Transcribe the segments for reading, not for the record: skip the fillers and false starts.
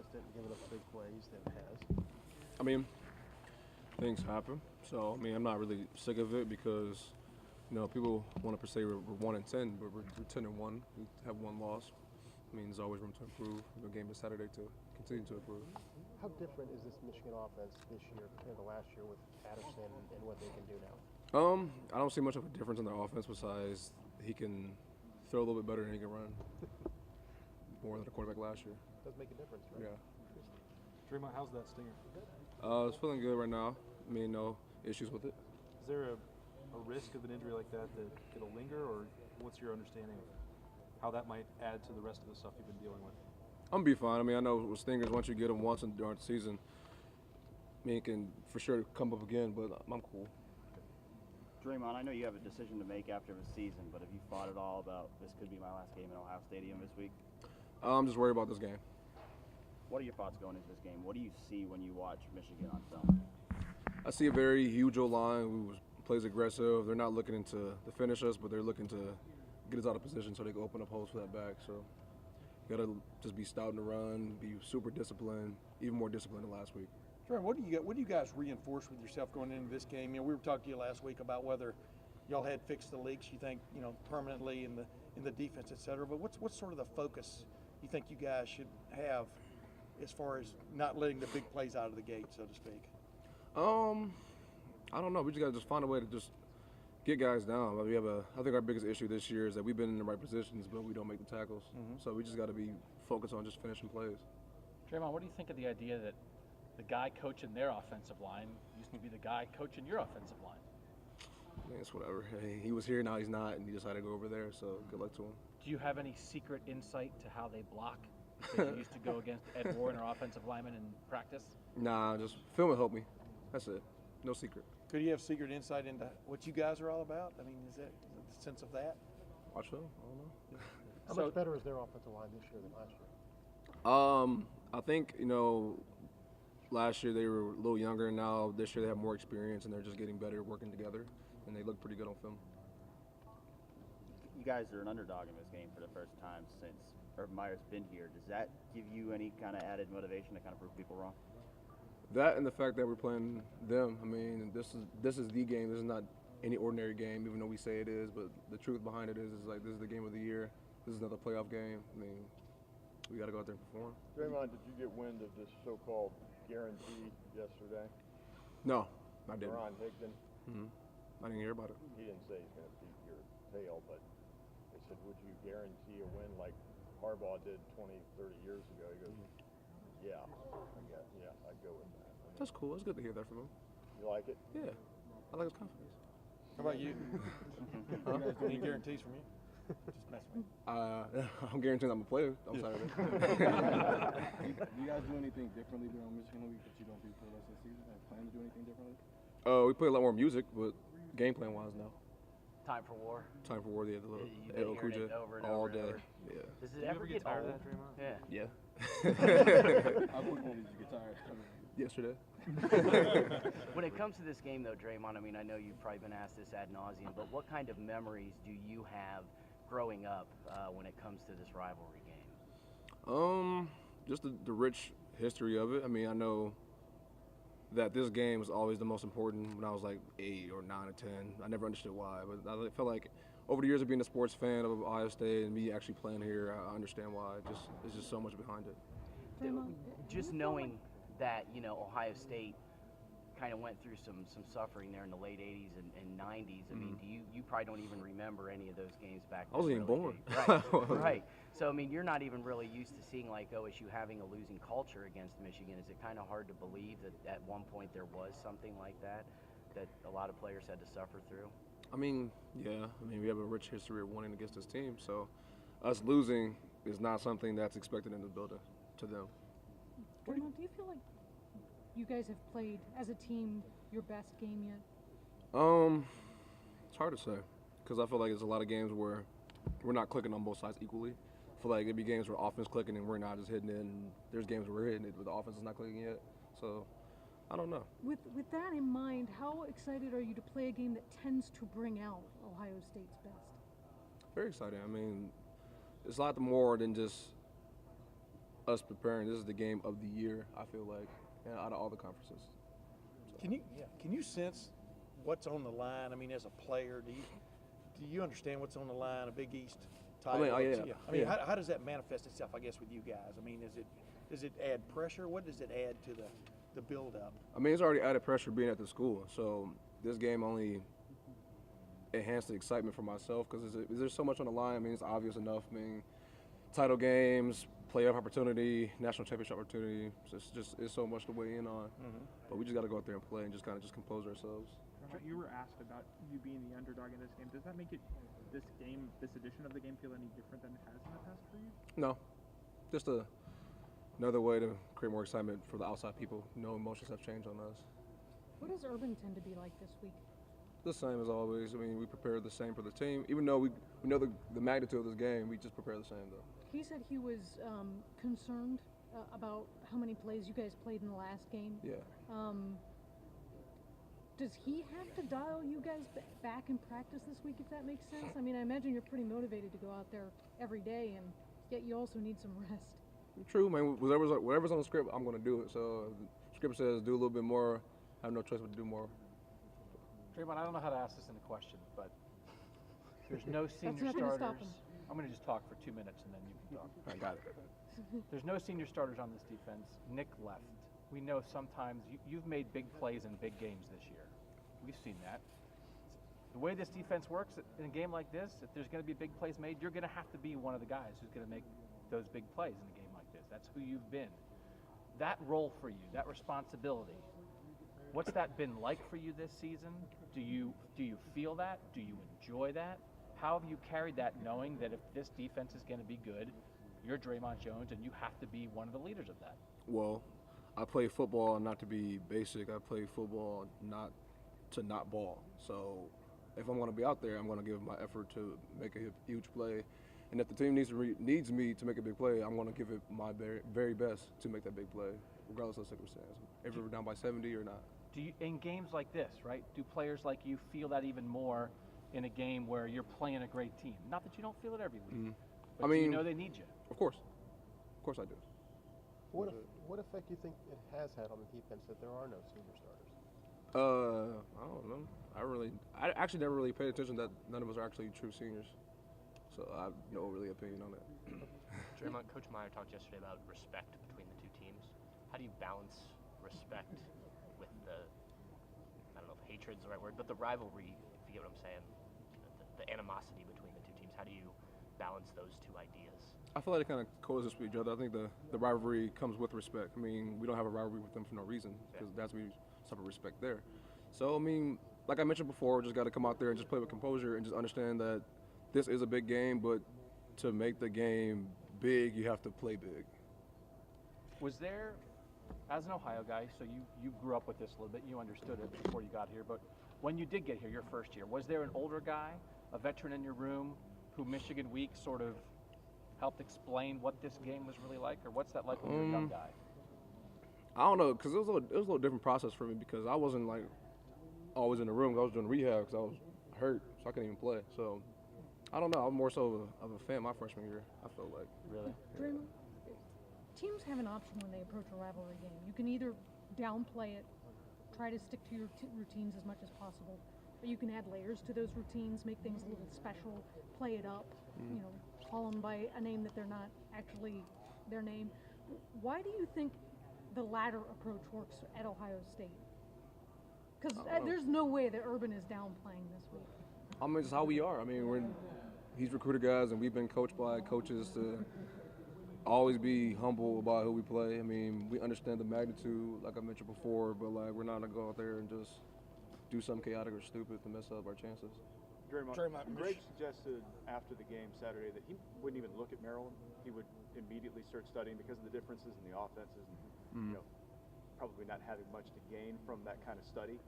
inconsistent and giving up big plays that it has? I mean, things happen. So, I mean, I'm not really sick of it because, people want to say we're 1-10, but we're 10-1. We have one loss. I mean, there's always room to improve. The game is Saturday to continue to improve. How different is this Michigan offense this year compared to last year with Patterson and what they can do now? I don't see much of a difference in their offense besides he can throw a little bit better than he can run. More than the quarterback last year. Does make a difference, right? Yeah. Dre'Mont, how's that stinger? It's feeling good right now. I mean, no issues with it. Is there a risk of an injury like that it'll linger, or what's your understanding of how that might add to the rest of the stuff you've been dealing with? I'm gonna be fine. I mean, I know with stingers, once you get them once during the season, I mean, it can for sure come up again, but I'm cool. Dre'Mont, I know you have a decision to make after the season, but have you thought at all about this could be my last game in Ohio Stadium this week? I'm just worried about this game. What are your thoughts going into this game? What do you see when you watch Michigan on film? I see a very huge O-line who plays aggressive. They're not looking to finish us, but they're looking to get us out of position so they can open up holes for that back. So you got to just be stout in the run, be super disciplined, even more disciplined than last week. Dre'Mont, what do you guys reinforce with yourself going into this game? We were talking to you last week about whether y'all had fixed the leaks, you think, permanently in the defense, et cetera. But what's sort of the focus you think you guys should have as far as not letting the big plays out of the gate, so to speak? I don't know. We just got to just find a way to just get guys down. I think our biggest issue this year is that we've been in the right positions, but we don't make the tackles. So we just got to be focused on just finishing plays. Dre'Mont, what do you think of the idea that the guy coaching their offensive line used to be the guy coaching your offensive line? I mean, it's whatever. He was here, now he's not, and he decided to go over there, so good luck to him. Do you have any secret insight to how they block? Because you used to go against Ed Warren, our offensive lineman, in practice? Nah, just film and help me. That's it. No secret. Could you have secret insight into what you guys are all about? I mean, is that the sense of that? Watch film. I don't know. How much better is their offensive line this year than last year? I think, last year they were a little younger. Now this year they have more experience and they're just getting better working together, and they look pretty good on film. You guys are an underdog in this game for the first time since Urban Meyer's been here. Does that give you any kind of added motivation to kind of prove people wrong? That and the fact that we're playing them. I mean, this is the game. This is not any ordinary game, even though we say it is. But the truth behind it is like this is the game of the year. This is another playoff game. I mean, we got to go out there and perform. Dre'Mont, did you get wind of this so-called guarantee yesterday? No, I didn't. Ron Higdon. I didn't hear about it. He didn't say he's going to beat your tail, but they said, would you guarantee a win like Harbaugh did 20, 30 years ago? He goes, yeah, I'd go with that. I mean, That's cool. It's good to hear that from him. you like it? Yeah, I like his confidence. How about you? Any guarantees from you? Just messing with you. I'm guaranteeing I'm a player on Saturday. Do you guys do anything differently during Michigan Week that you don't do for the rest of the season? Have plan to do anything differently? We play a lot more music, but game plan wise, no. Time for war. Time for war, the little You've been hearing it over and all over and day. over. Yeah. Does it Did you ever ever get tired of that, Dre'Mont? Yeah. Yeah. How quickly did you get tired? Yesterday. When it comes to this game, though, Dre'Mont, I mean, I know you've probably been asked this ad nauseum, but what kind of memories do you have growing up when it comes to this rivalry game? Just the rich history of it. I mean, I know that this game was always the most important when I was like 8 or 9 or 10. I never understood why, but I felt like over the years of being a sports fan of Ohio State and me actually playing here, I understand why. There's just so much behind it. Just knowing that, Ohio State kind of went through some suffering there in the late 80s and 90s. I mean, you probably don't even remember any of those games back then. I wasn't even born. Right, right. So, I mean, you're not even really used to seeing, like, OSU having a losing culture against Michigan. Is it kind of hard to believe that at one point there was something like that a lot of players had to suffer through? I mean, yeah. I mean, we have a rich history of winning against this team, so us losing is not something that's expected in the building to them. Dre'Mont, do you feel like you guys have played as a team your best game yet? It's hard to say because I feel like there's a lot of games where we're not clicking on both sides equally. I feel like it'd be games where offense clicking and we're not just hitting it, and there's games where we're hitting it but the offense is not clicking yet. So I don't know. With that in mind, how excited are you to play a game that tends to bring out Ohio State's best? Very exciting. I mean, it's a lot more than just us preparing. This is the game of the year, I feel like, out of all the conferences. Can you sense what's on the line? I mean, as a player, do you understand what's on the line? A Big East title. I mean, how does that manifest itself? I guess with you guys. I mean, does it add pressure? What does it add to the build up? I mean, it's already added pressure being at the school. So this game only enhanced the excitement for myself because there's so much on the line. I mean, it's obvious enough. I mean, title games, playoff opportunity, national championship opportunity. It's so much to weigh in on. But we just got to go out there and play and just kind of compose ourselves. You were asked about you being the underdog in this game. Does that make this edition of the game feel any different than it has in the past for you? No, just another way to create more excitement for the outside people. No emotions have changed on us. What does Urban tend to be like this week? The same as always. I mean, we prepare the same for the team. Even though we know the magnitude of this game, we just prepare the same, though. He said he was concerned about how many plays you guys played in the last game. Yeah. Does he have to dial you guys back in practice this week, if that makes sense? I mean, I imagine you're pretty motivated to go out there every day, and yet you also need some rest. True, man. Whatever's on the script, I'm going to do it. So if the script says do a little bit more, I have no choice but to do more. Dre'Mont, I don't know how to ask this in a question, but there's no senior That's not gonna starters. stop him. I'm going to just talk for 2 minutes and then you can talk. I got it. There's no senior starters on this defense. Nick left. We know sometimes you've made big plays in big games this year. We've seen that. The way this defense works in a game like this, if there's going to be big plays made, you're going to have to be one of the guys who's going to make those big plays in a game like this. That's who you've been. That role for you, that responsibility, what's that been like for you this season? Do you feel that? Do you enjoy that? How have you carried that knowing that if this defense is going to be good, you're Dre'Mont Jones and you have to be one of the leaders of that? Well, I play football not to be basic. I play football not to not ball. So if I'm going to be out there, I'm going to give my effort to make a huge play. And if the team needs me to make a big play, I'm going to give it my very best to make that big play, regardless of the circumstance, if we're down by 70 or not. Do you, in games like this, right, do players like you feel that even more in a game where you're playing a great team? Not that you don't feel it every week, but do you know they need you? Of course I do. What effect do you think it has had on the defense that there are no senior starters? I don't know. I actually never really paid attention that none of us are actually true seniors. So I have no really opinion on that. Dre'Mont, Coach Meyer talked yesterday about respect between the two teams. How do you balance respect with the, I don't know if hatred's the right word, but the rivalry, if you get what I'm saying, the animosity between the two teams? How do you balance those two ideas? I feel like they kind of coexist with each other. I think the rivalry comes with respect. I mean, we don't have a rivalry with them for no reason because that's we suffer respect there. So, I mean, like I mentioned before, just got to come out there and just play with composure and just understand that this is a big game, but to make the game big, you have to play big. Was there, as an Ohio guy, so you grew up with this a little bit, you understood it before you got here, but when you did get here, your first year, was there an older guy, a veteran in your room, who Michigan Week sort of helped explain what this game was really like, or what's that like when you're a young guy? I don't know, because it was a little different process for me because I wasn't like always in the room. I was doing rehab because I was hurt, so I couldn't even play. So I don't know. I'm more so of a fan my freshman year, I felt like. Really? Dre'Mont, teams have an option when they approach a rivalry game. You can either downplay it, try to stick to your routines as much as possible, or you can add layers to those routines, make things a little special, play it up, you know, call them by a name that they're not actually their name. Why do you think the latter approach works at Ohio State? Because there's no way that Urban is downplaying this week. I mean, it's how we are. I mean, he's recruited guys, and we've been coached by coaches to always be humble about who we play. I mean, we understand the magnitude, like I mentioned before, but like we're not gonna go out there and just do something chaotic or stupid to mess up our chances. Dre'Mont, Greg suggested after the game Saturday that he wouldn't even look at Maryland. He would immediately start studying because of the differences in the offenses and you know, probably not having much to gain from that kind of study.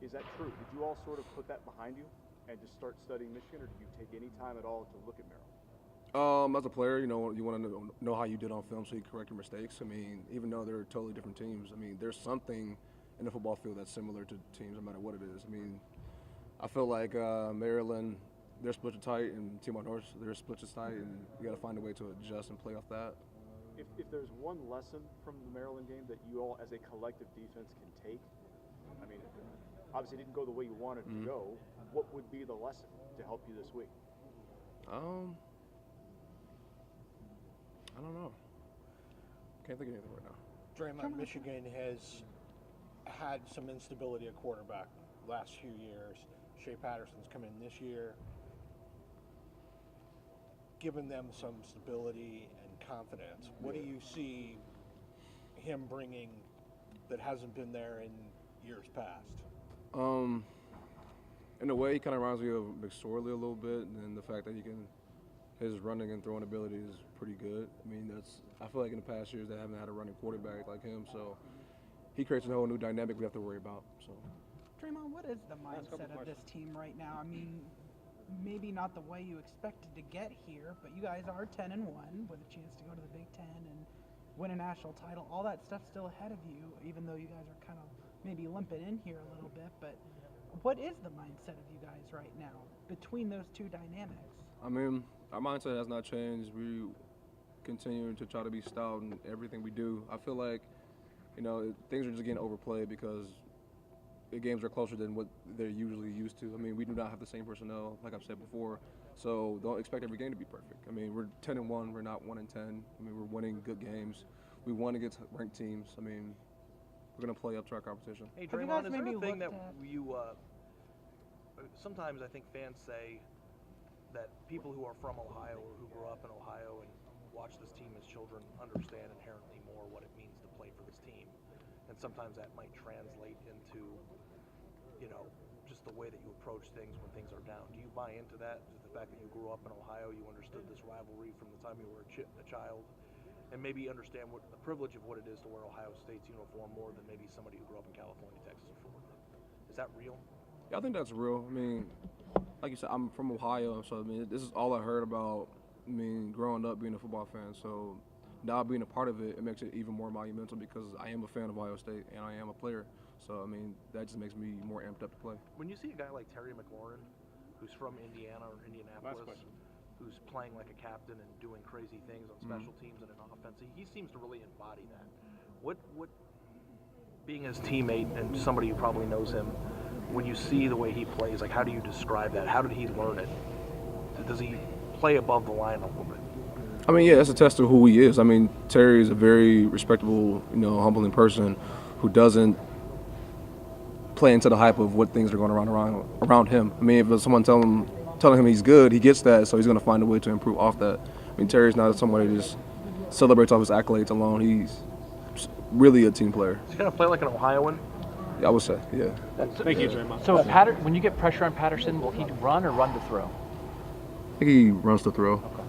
Is that true? Did you all sort of put that behind you and just start studying Michigan, or did you take any time at all to look at Maryland? As a player, you know, you want to know how you did on film so you can correct your mistakes. I mean, even though they're totally different teams, I mean, there's something in the football field that's similar to teams no matter what it is. I mean, I feel like Maryland, they're split tight, and Team on North, they're split tight, and you got to find a way to adjust and play off that. if there's one lesson from the Maryland game that you all as a collective defense can take, I mean, obviously it didn't go the way you wanted it to go. What would be the lesson to help you this week? I don't know. Can't think of anything right now. Dre'Mont, Michigan has had some instability at quarterback last few years. Shea Patterson's come in this year, given them some stability and confidence. What do you see him bringing that hasn't been there in years past? In a way, he kind of reminds me of McLaurin a little bit, and the fact that his running and throwing ability is pretty good. I mean, I feel like in the past years they haven't had a running quarterback like him, so he creates a whole new dynamic we have to worry about. So, Dre'Mont, what is the mindset of this team right now? I mean, maybe not the way you expected to get here, but you guys are 10-1 with a chance to go to the Big Ten and win a national title. All that stuff's still ahead of you, even though you guys are kind of maybe limping in here a little bit. But what is the mindset of you guys right now between those two dynamics? I mean, our mindset has not changed. We continue to try to be stout in everything we do. I feel like, things are just getting overplayed because the games are closer than what they're usually used to. I mean, we do not have the same personnel, like I've said before, so don't expect every game to be perfect. I mean, we're 10-1, we're not 1-10. I mean, we're winning good games. We won against ranked teams. I mean, we're going to play up to our competition. Hey, Dre'Mont, is there a thing that you, sometimes I think fans say that people who are from Ohio or who grew up in Ohio and watch this team as children understand inherently more what it means to play for this team. And sometimes that might translate into, just the way that you approach things when things are down. Do you buy into that? Just the fact that you grew up in Ohio, you understood this rivalry from the time you were a child, and maybe understand what the privilege of what it is to wear Ohio State's uniform more than maybe somebody who grew up in California, Texas, or Florida. Is that real? Yeah, I think that's real. I mean, like you said, I'm from Ohio, so I mean, this is all I heard about. I mean, growing up being a football fan, so now being a part of it, it makes it even more monumental because I am a fan of Ohio State and I am a player. So I mean, that just makes me more amped up to play. When you see a guy like Terry McLaurin, who's from Indiana or Indianapolis, who's playing like a captain and doing crazy things on special teams and an offense, he seems to really embody that. What being his teammate and somebody who probably knows him, when you see the way he plays, like how do you describe that? How did he learn it? Does he play above the line a little bit? I mean, yeah, that's a test of who he is. I mean, Terry is a very respectable, humbling person who doesn't play into the hype of what things are going around him. I mean, if someone telling him he's good, he gets that, so he's going to find a way to improve off that. I mean, Terry's not someone who just celebrates off his accolades alone. He's really a team player. He's going to play like an Ohioan? Yeah, I would say, yeah. Thank you, Dre'Mont. So when you get pressure on Patterson, will he run or run to throw? I think he runs to throw. Okay.